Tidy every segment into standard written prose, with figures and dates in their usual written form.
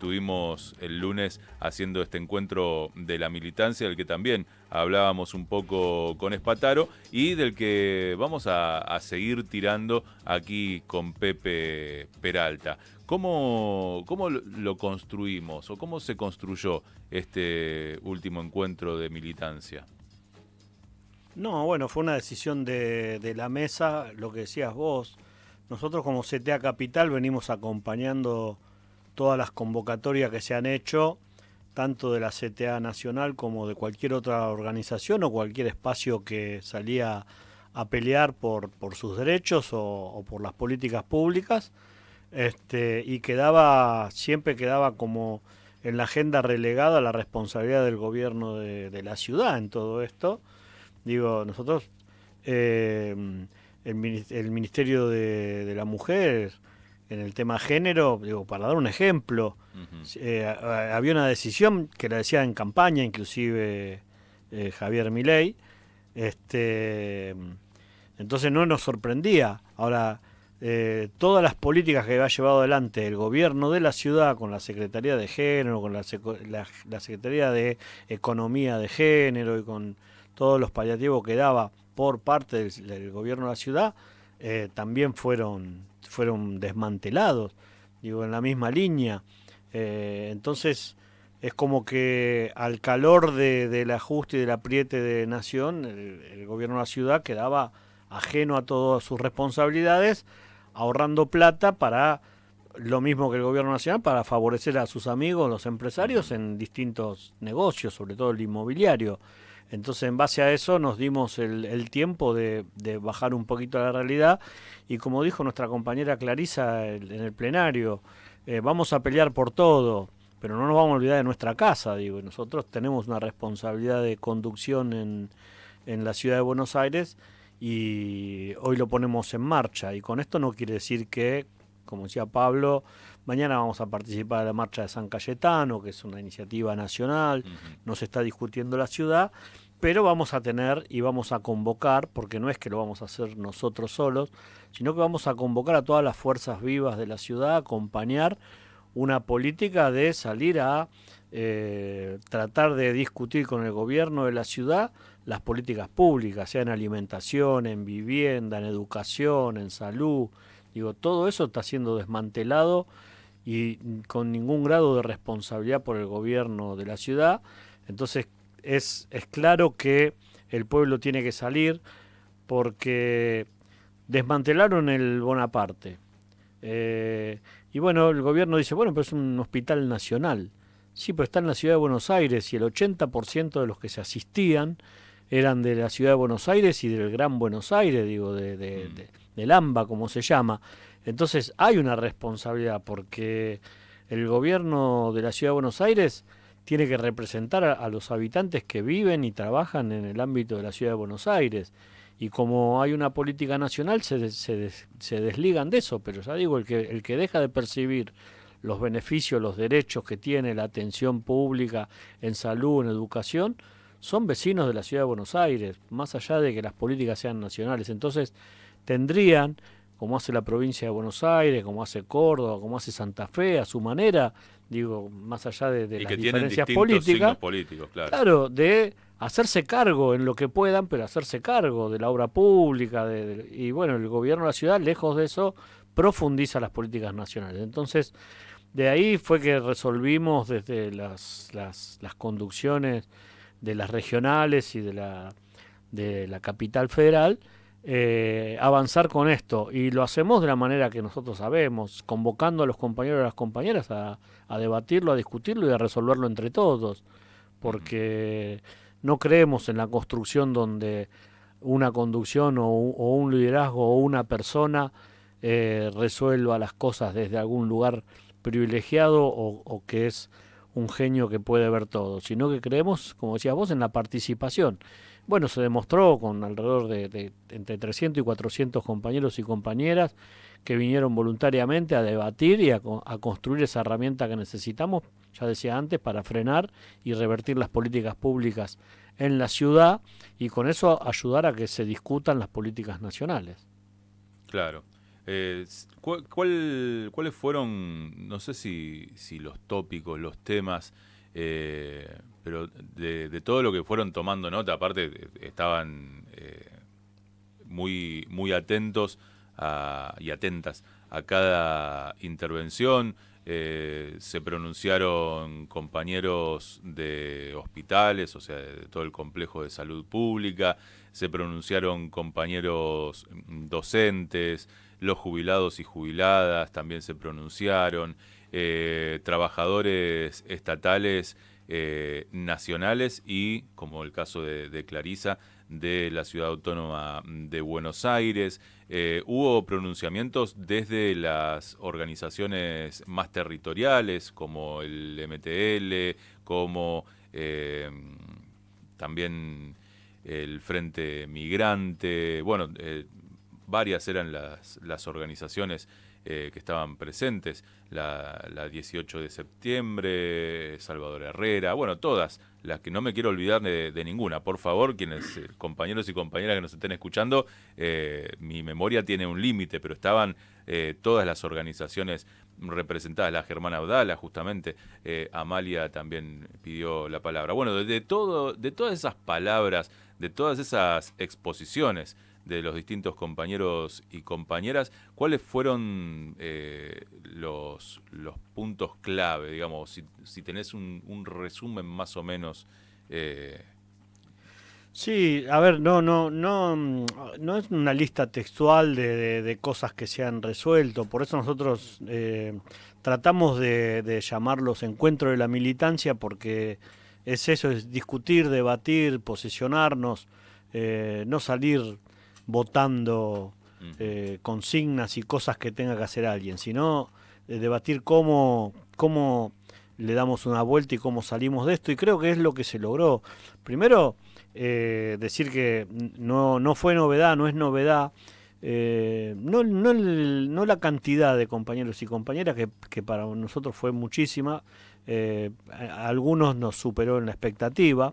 estuvimos el lunes haciendo este encuentro de la militancia, del que también hablábamos un poco con Espataro y del que vamos a seguir tirando aquí con Pepe Peralta. ¿Cómo lo construimos o cómo se construyó este último encuentro de militancia? No, bueno, fue una decisión de la mesa, lo que decías vos. Nosotros como CTA Capital venimos acompañando todas las convocatorias que se han hecho, tanto de la CTA Nacional como de cualquier otra organización o cualquier espacio que salía a pelear por sus derechos o por las políticas públicas, y siempre quedaba como en la agenda relegada la responsabilidad del gobierno de la ciudad en todo esto. Digo, nosotros, eh, el Ministerio de la Mujer, en el tema género, digo, para dar un ejemplo, Ujú. había una decisión que la decía en campaña, inclusive Javier Milei, entonces no nos sorprendía. Ahora, todas las políticas que ha llevado adelante el gobierno de la ciudad con la Secretaría de Género, con la Secretaría de Economía de Género y con todos los paliativos que daba por parte del gobierno de la ciudad, también fueron desmantelados, digo, en la misma línea. Entonces, es como que al calor del ajuste y del apriete de Nación, el gobierno de la ciudad quedaba ajeno a todas sus responsabilidades, ahorrando plata para lo mismo que el gobierno nacional, para favorecer a sus amigos, los empresarios, Ujú. en distintos negocios, sobre todo el inmobiliario. Entonces, en base a eso, nos dimos el tiempo de bajar un poquito a la realidad. Y como dijo nuestra compañera Clarisa en el plenario, vamos a pelear por todo, pero no nos vamos a olvidar de nuestra casa. Digo, y nosotros tenemos una responsabilidad de conducción en la ciudad de Buenos Aires y hoy lo ponemos en marcha. Y con esto no quiere decir que, como decía Pablo, mañana vamos a participar de la marcha de San Cayetano, que es una iniciativa nacional, Ujú. no se está discutiendo la ciudad, pero vamos a tener y vamos a convocar, porque no es que lo vamos a hacer nosotros solos, sino que vamos a convocar a todas las fuerzas vivas de la ciudad, a acompañar una política de salir a tratar de discutir con el gobierno de la ciudad las políticas públicas, sea en alimentación, en vivienda, en educación, en salud. Digo, todo eso está siendo desmantelado y con ningún grado de responsabilidad por el gobierno de la ciudad. Entonces es claro que el pueblo tiene que salir porque desmantelaron el Bonaparte. Y bueno, el gobierno dice, bueno, pero es un hospital nacional. Sí, pero está en la ciudad de Buenos Aires y el 80% de los que se asistían eran de la ciudad de Buenos Aires y del Gran Buenos Aires, digo, Mm. del AMBA, como se llama. Entonces hay una responsabilidad porque el gobierno de la ciudad de Buenos Aires tiene que representar a los habitantes que viven y trabajan en el ámbito de la ciudad de Buenos Aires. Y como hay una política nacional, se desligan de eso, pero ya digo, el que deja de percibir los beneficios, los derechos que tiene la atención pública en salud, en educación, son vecinos de la ciudad de Buenos Aires, más allá de que las políticas sean nacionales. Entonces, tendrían, como hace la provincia de Buenos Aires, como hace Córdoba, como hace Santa Fe, a su manera, digo, más allá de Y las que tienen diferencias distintos signos políticas, políticos, claro. claro, de hacerse cargo en lo que puedan, pero hacerse cargo de la obra pública. Y bueno, el gobierno de la ciudad, lejos de eso, profundiza las políticas nacionales. Entonces, de ahí fue que resolvimos desde las conducciones de las regionales y de la capital federal, avanzar con esto. Y lo hacemos de la manera que nosotros sabemos, convocando a los compañeros y a las compañeras a debatirlo, a discutirlo y a resolverlo entre todos. Ujú. Porque no creemos en la construcción donde una conducción o un liderazgo o una persona resuelva las cosas desde algún lugar privilegiado o que es un genio que puede ver todo, sino que creemos, como decías vos, en la participación. Bueno, se demostró con alrededor de entre 300 y 400 compañeros y compañeras que vinieron voluntariamente a debatir y a construir esa herramienta que necesitamos, ya decía antes, para frenar y revertir las políticas públicas en la ciudad y con eso ayudar a que se discutan las políticas nacionales. Claro. ¿Cuáles fueron, no sé si los tópicos, los temas, pero de todo lo que fueron tomando nota, aparte estaban muy atentos y atentas a cada intervención? Se pronunciaron compañeros de hospitales, o sea, de todo el complejo de salud pública, se pronunciaron compañeros docentes, los jubilados y jubiladas también se pronunciaron, trabajadores estatales, nacionales y, como el caso de Clarisa, de la Ciudad Autónoma de Buenos Aires. Hubo pronunciamientos desde las organizaciones más territoriales, como el MTL, como también el Frente Migrante. Bueno, varias eran las organizaciones que estaban presentes, la 18 de septiembre, Salvador Herrera, bueno, todas, las que no me quiero olvidar de ninguna. Por favor, quienes compañeros y compañeras que nos estén escuchando, mi memoria tiene un límite, pero estaban todas las organizaciones representadas, la Germana Abdala, justamente, Amalia también pidió la palabra. Bueno, de todas esas palabras, de todas esas exposiciones de los distintos compañeros y compañeras, ¿cuáles fueron los puntos clave, digamos, si tenés un resumen más o menos? Sí, a ver, no es una lista textual de cosas que se han resuelto, por eso nosotros tratamos de llamarlos encuentros de la militancia, porque es eso, es discutir, debatir, posicionarnos, no salir votando consignas y cosas que tenga que hacer alguien, sino debatir cómo le damos una vuelta y cómo salimos de esto, y creo que es lo que se logró. Primero, decir que no fue novedad, no es novedad, no la cantidad de compañeros y compañeras, que para nosotros fue muchísima, a algunos nos superó en la expectativa,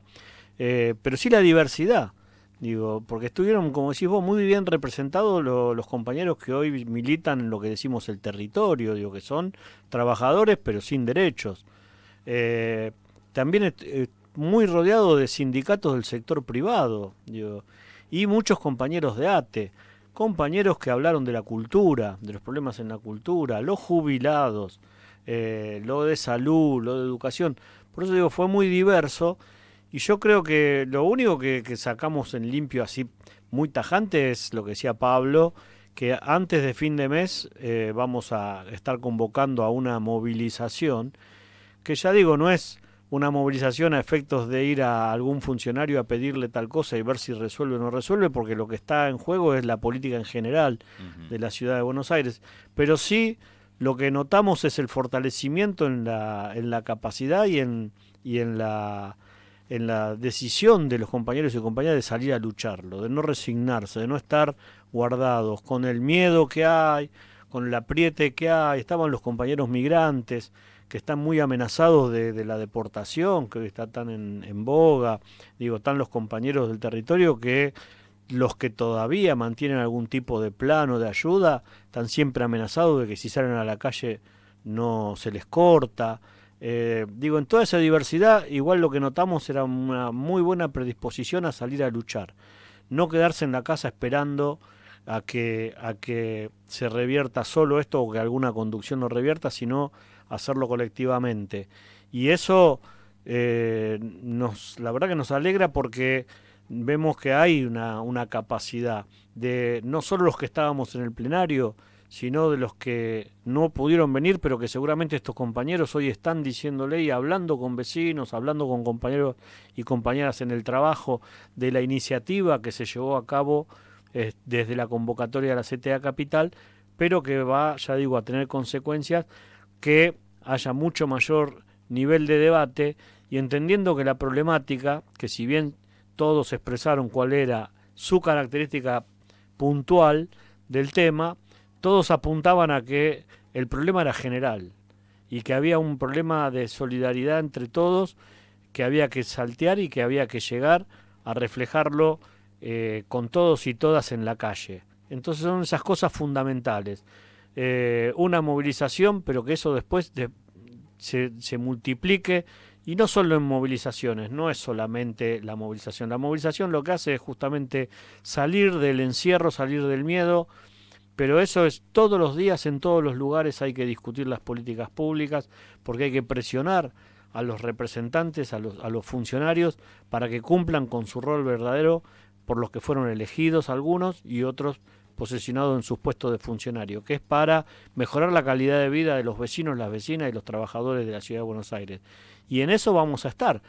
pero sí la diversidad. Digo, porque estuvieron, como decís vos, muy bien representados los compañeros que hoy militan en lo que decimos el territorio, digo, que son trabajadores pero sin derechos. También muy rodeado de sindicatos del sector privado, digo, y muchos compañeros de ATE, compañeros que hablaron de la cultura, de los problemas en la cultura, los jubilados, lo de salud, lo de educación. Por eso digo, fue muy diverso. Y yo creo que lo único que sacamos en limpio así muy tajante es lo que decía Pablo, que antes de fin de mes vamos a estar convocando a una movilización, que ya digo, no es una movilización a efectos de ir a algún funcionario a pedirle tal cosa y ver si resuelve o no resuelve, porque lo que está en juego es la política en general de la ciudad de Buenos Aires. Pero sí, lo que notamos es el fortalecimiento en la capacidad y en la decisión de los compañeros y compañeras de salir a lucharlo, de no resignarse, de no estar guardados con el miedo que hay, con el apriete que hay. Estaban los compañeros migrantes que están muy amenazados de la deportación, que hoy está tan en boga. Digo, están los compañeros del territorio que los que todavía mantienen algún tipo de plano de ayuda están siempre amenazados de que si salen a la calle no se les corta. Digo, en toda esa diversidad, igual lo que notamos era una muy buena predisposición a salir a luchar. No quedarse en la casa esperando a que se revierta solo esto o que alguna conducción lo revierta, sino hacerlo colectivamente. Y eso la verdad que nos alegra, porque vemos que hay una capacidad de no solo los que estábamos en el plenario, sino de los que no pudieron venir, pero que seguramente estos compañeros hoy están diciéndole y hablando con vecinos, hablando con compañeros y compañeras en el trabajo, de la iniciativa que se llevó a cabo desde la convocatoria de la CTA Capital, pero que va, ya digo, a tener consecuencias, que haya mucho mayor nivel de debate, y entendiendo que la problemática, que si bien todos expresaron cuál era su característica puntual del tema, todos apuntaban a que el problema era general y que había un problema de solidaridad entre todos que había que saltear y que había que llegar a reflejarlo con todos y todas en la calle. Entonces son esas cosas fundamentales. Una movilización, pero que eso después se multiplique, y no solo en movilizaciones, no es solamente la movilización. La movilización lo que hace es justamente salir del encierro, salir del miedo, pero eso es todos los días, en todos los lugares hay que discutir las políticas públicas, porque hay que presionar a los representantes, a los funcionarios, para que cumplan con su rol verdadero, por los que fueron elegidos algunos y otros posesionados en sus puestos de funcionario, que es para mejorar la calidad de vida de los vecinos, las vecinas y los trabajadores de la Ciudad de Buenos Aires. Y en eso vamos a estar.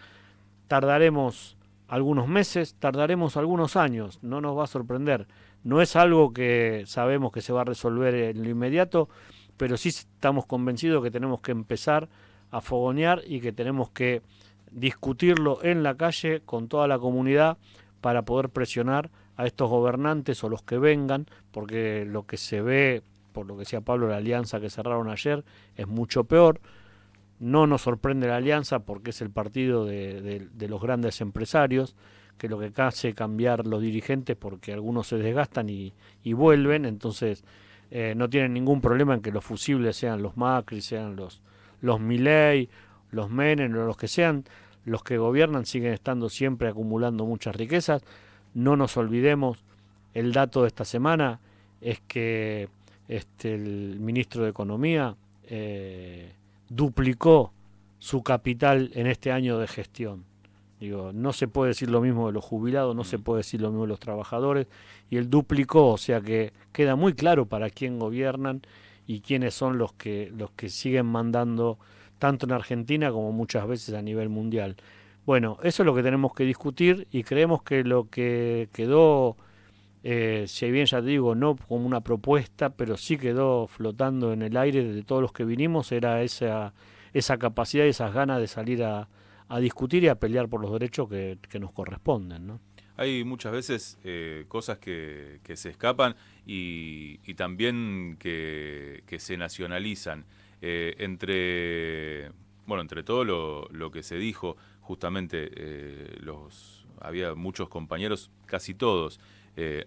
Tardaremos algunos meses, tardaremos algunos años, no nos va a sorprender. No es algo que sabemos que se va a resolver en lo inmediato, pero sí estamos convencidos que tenemos que empezar a fogonear y que tenemos que discutirlo en la calle con toda la comunidad para poder presionar a estos gobernantes o los que vengan, porque lo que se ve, por lo que decía Pablo, la alianza que cerraron ayer es mucho peor. No nos sorprende la alianza porque es el partido de los grandes empresarios, que lo que hace cambiar los dirigentes porque algunos se desgastan y vuelven, entonces no tienen ningún problema en que los fusibles sean los Macri, sean los Milei, los Menem o los que sean. Los que gobiernan siguen estando siempre acumulando muchas riquezas. No nos olvidemos, el dato de esta semana es que el ministro de Economía duplicó su capital en este año de gestión. Digo, no se puede decir lo mismo de los jubilados, no se puede decir lo mismo de los trabajadores, y él duplicó, o sea que queda muy claro para quién gobiernan y quiénes son los que siguen mandando tanto en Argentina como muchas veces a nivel mundial. Bueno, eso es lo que tenemos que discutir, y creemos que lo que quedó, si bien ya te digo, no como una propuesta, pero sí quedó flotando en el aire de todos los que vinimos, era esa capacidad y esas ganas de salir a discutir y a pelear por los derechos que nos corresponden, ¿no? Hay muchas veces cosas que se escapan y también que se nacionalizan. Entre todo lo que se dijo, justamente había muchos compañeros, casi todos,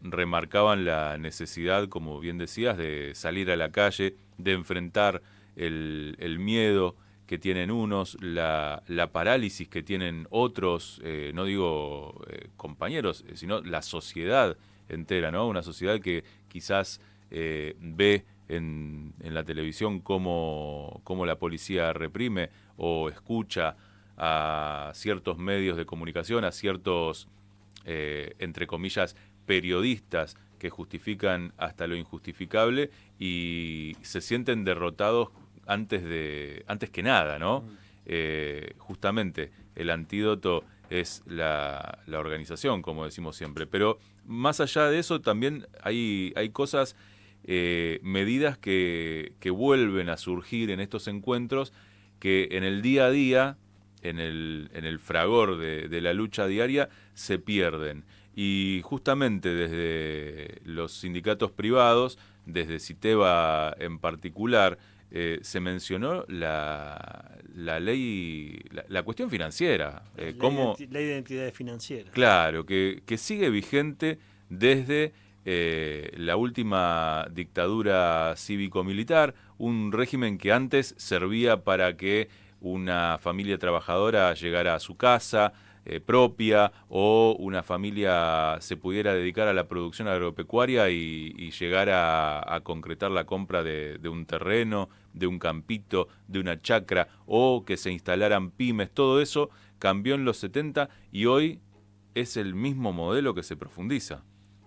remarcaban la necesidad, como bien decías, de salir a la calle, de enfrentar el miedo que tienen unos, la parálisis que tienen otros, no digo compañeros, sino la sociedad entera, ¿no? Una sociedad que quizás ve en la televisión cómo la policía reprime, o escucha a ciertos medios de comunicación, a ciertos, entre comillas, periodistas que justifican hasta lo injustificable y se sienten derrotados antes que nada, ¿no? Justamente el antídoto es la organización, como decimos siempre. Pero más allá de eso, también hay cosas, medidas que vuelven a surgir en estos encuentros, que en el día a día, en el fragor de la lucha diaria, se pierden. Y justamente desde los sindicatos privados, desde Citeva en particular, se mencionó la ley, la cuestión financiera. Ley de identidades financieras. Claro, que sigue vigente desde la última dictadura cívico-militar, un régimen que antes servía para que una familia trabajadora llegara a su casa propia, o una familia se pudiera dedicar a la producción agropecuaria y llegar a concretar la compra de un terreno, de un campito, de una chacra, o que se instalaran pymes. Todo eso cambió en los 70 y hoy es el mismo modelo que se profundiza.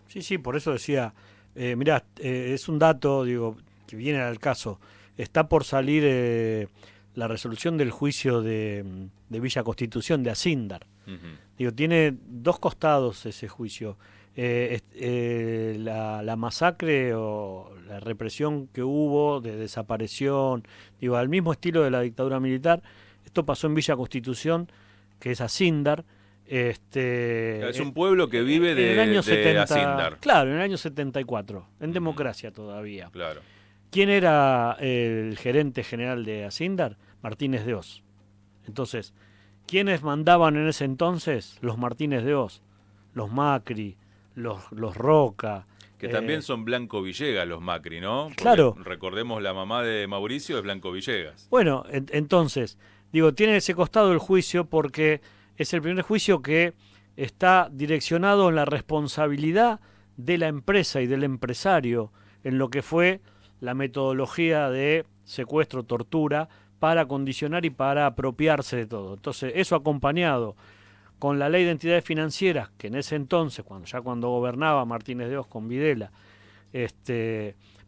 Sí, por eso decía, mirá, es un dato, digo, que viene al caso. Está por salir la resolución del juicio de Villa Constitución, de Asíndar. Uh-huh. Digo, tiene dos costados ese juicio. La masacre o la represión que hubo de desaparición, digo, al mismo estilo de la dictadura militar. Esto pasó en Villa Constitución, que es Asíndar. Es un pueblo que vive de Asíndar. Claro, en el año 74, en democracia todavía. Claro. ¿Quién era el gerente general de Asíndar? Martínez de Oz. Entonces, ¿quiénes mandaban en ese entonces? Los Martínez de Oz, los Macri, los Roca. Que también son Blanco Villegas los Macri, ¿no? Porque claro. recordemos, la mamá de Mauricio es Blanco Villegas. Bueno, entonces, digo, tiene ese costado el juicio porque es el primer juicio que está direccionado en la responsabilidad de la empresa y del empresario en lo que fue la metodología de secuestro, tortura, para condicionar y para apropiarse de todo. Entonces, eso acompañado con la ley de entidades financieras, que en ese entonces, cuando gobernaba Martínez de Hoz con Videla,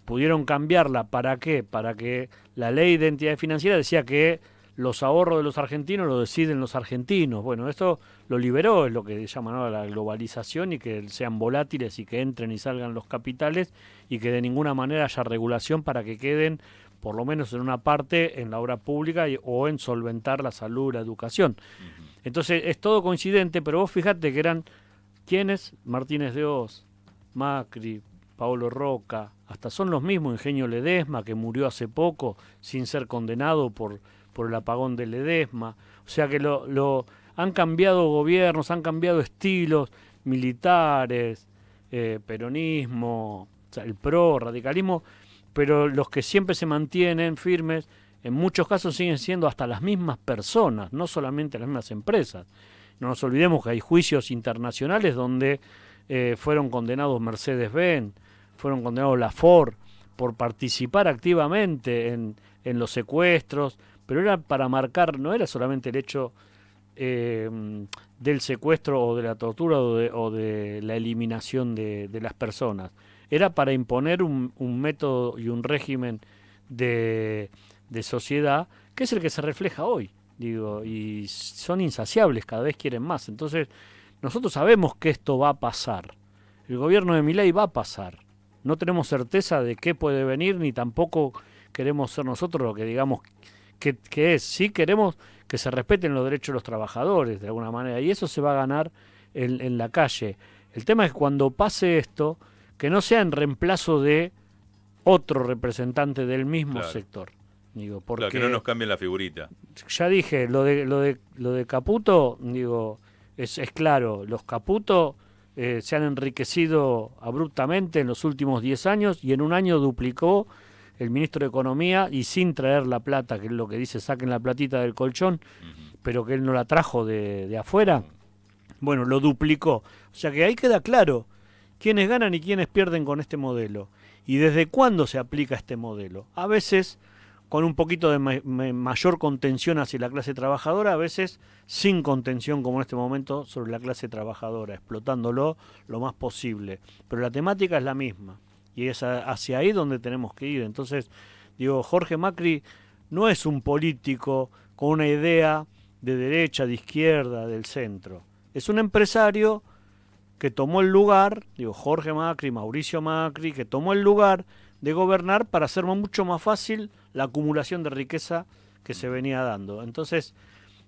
pudieron cambiarla. ¿Para qué? Para que la ley de entidades financieras decía que los ahorros de los argentinos lo deciden los argentinos. Bueno, esto lo liberó, es lo que llaman ahora la globalización, y que sean volátiles y que entren y salgan los capitales y que de ninguna manera haya regulación para que queden, por lo menos en una parte, en la obra pública o en solventar la salud, la educación. Entonces es todo coincidente, pero vos fijate que eran, ¿quiénes? Martínez de Hoz, Macri, Paolo Roca, hasta son los mismos, Ingenio Ledesma, que murió hace poco sin ser condenado por el apagón de Ledesma. O sea que han cambiado gobiernos, han cambiado estilos militares, peronismo, o sea, el PRO, radicalismo, pero los que siempre se mantienen firmes, en muchos casos siguen siendo hasta las mismas personas, no solamente las mismas empresas. No nos olvidemos que hay juicios internacionales donde fueron condenados Mercedes-Benz, fueron condenados la Ford por participar activamente en los secuestros, pero era para marcar, no era solamente el hecho del secuestro o de la tortura o de la eliminación de las personas, era para imponer un método y un régimen de sociedad que es el que se refleja hoy, digo, y son insaciables, cada vez quieren más. Entonces nosotros sabemos que esto va a pasar, el gobierno de Milei va a pasar, no tenemos certeza de qué puede venir, ni tampoco queremos ser nosotros lo que digamos que es. Sí queremos que se respeten los derechos de los trabajadores de alguna manera, y eso se va a ganar en la calle. El tema es que cuando pase esto, que no sea en reemplazo de otro representante del mismo sector. Digo, porque claro, que no nos cambien la figurita. Ya dije, lo de Caputo, digo, es claro, los Caputo se han enriquecido abruptamente en los últimos 10 años, y en un año duplicó el ministro de Economía, y sin traer la plata, que es lo que dice, saquen la platita del colchón, pero que él no la trajo de afuera. Bueno, lo duplicó. O sea que ahí queda claro quiénes ganan y quiénes pierden con este modelo. ¿Y desde cuándo se aplica este modelo? A veces con un poquito de mayor contención hacia la clase trabajadora, a veces sin contención, como en este momento, sobre la clase trabajadora, explotándolo lo más posible. Pero la temática es la misma, y es hacia ahí donde tenemos que ir. Entonces, digo, Jorge Macri no es un político con una idea de derecha, de izquierda, del centro. Es un empresario que tomó el lugar, digo, Jorge Macri, Mauricio Macri, que tomó el lugar de gobernar para hacer mucho más fácil la acumulación de riqueza que se venía dando. Entonces,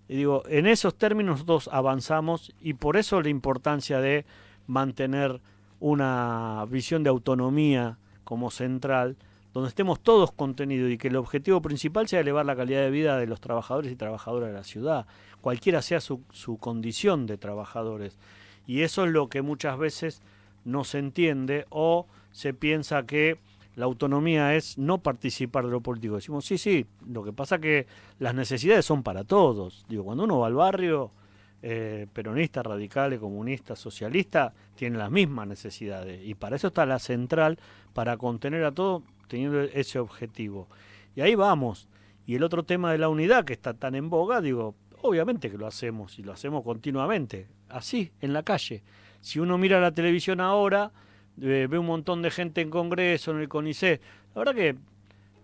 digo, en esos términos nosotros avanzamos, y por eso la importancia de mantener una visión de autonomía como central, donde estemos todos contenidos y que el objetivo principal sea elevar la calidad de vida de los trabajadores y trabajadoras de la ciudad, cualquiera sea su condición de trabajadores. Y eso es lo que muchas veces no se entiende, o se piensa que la autonomía es no participar de lo político. Decimos, sí, lo que pasa que las necesidades son para todos. Digo, cuando uno va al barrio, peronista, radical, comunista, socialista, tiene las mismas necesidades. Y para eso está la central, para contener a todo teniendo ese objetivo. Y ahí vamos. Y el otro tema de la unidad, que está tan en boga, digo, obviamente que lo hacemos, y lo hacemos continuamente, así, en la calle. Si uno mira la televisión ahora, ve un montón de gente en Congreso, en el CONICET. La verdad que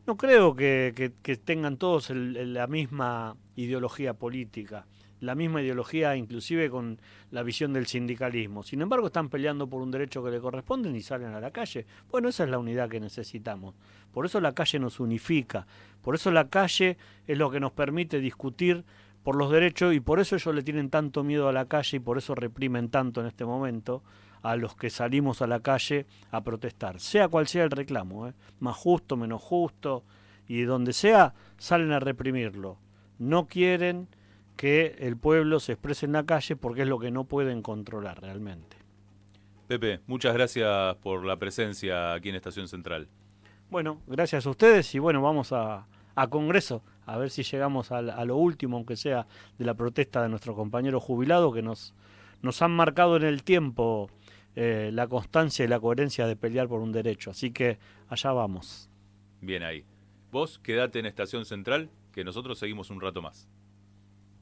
no creo que tengan todos la misma ideología política, la misma ideología inclusive con la visión del sindicalismo. Sin embargo, están peleando por un derecho que le corresponden y salen a la calle. Bueno, esa es la unidad que necesitamos. Por eso la calle nos unifica. Por eso la calle es lo que nos permite discutir por los derechos, y por eso ellos le tienen tanto miedo a la calle, y por eso reprimen tanto en este momento a los que salimos a la calle a protestar, sea cual sea el reclamo, más justo, menos justo, y donde sea, salen a reprimirlo. No quieren que el pueblo se exprese en la calle porque es lo que no pueden controlar realmente. Pepe, muchas gracias por la presencia aquí en Estación Central. Bueno, gracias a ustedes y bueno, vamos a Congreso, a ver si llegamos a lo último, aunque sea de la protesta de nuestro compañero jubilado, que nos han marcado en el tiempo la constancia y la coherencia de pelear por un derecho. Así que allá vamos. Bien ahí. Vos quedate en Estación Central, que nosotros seguimos un rato más.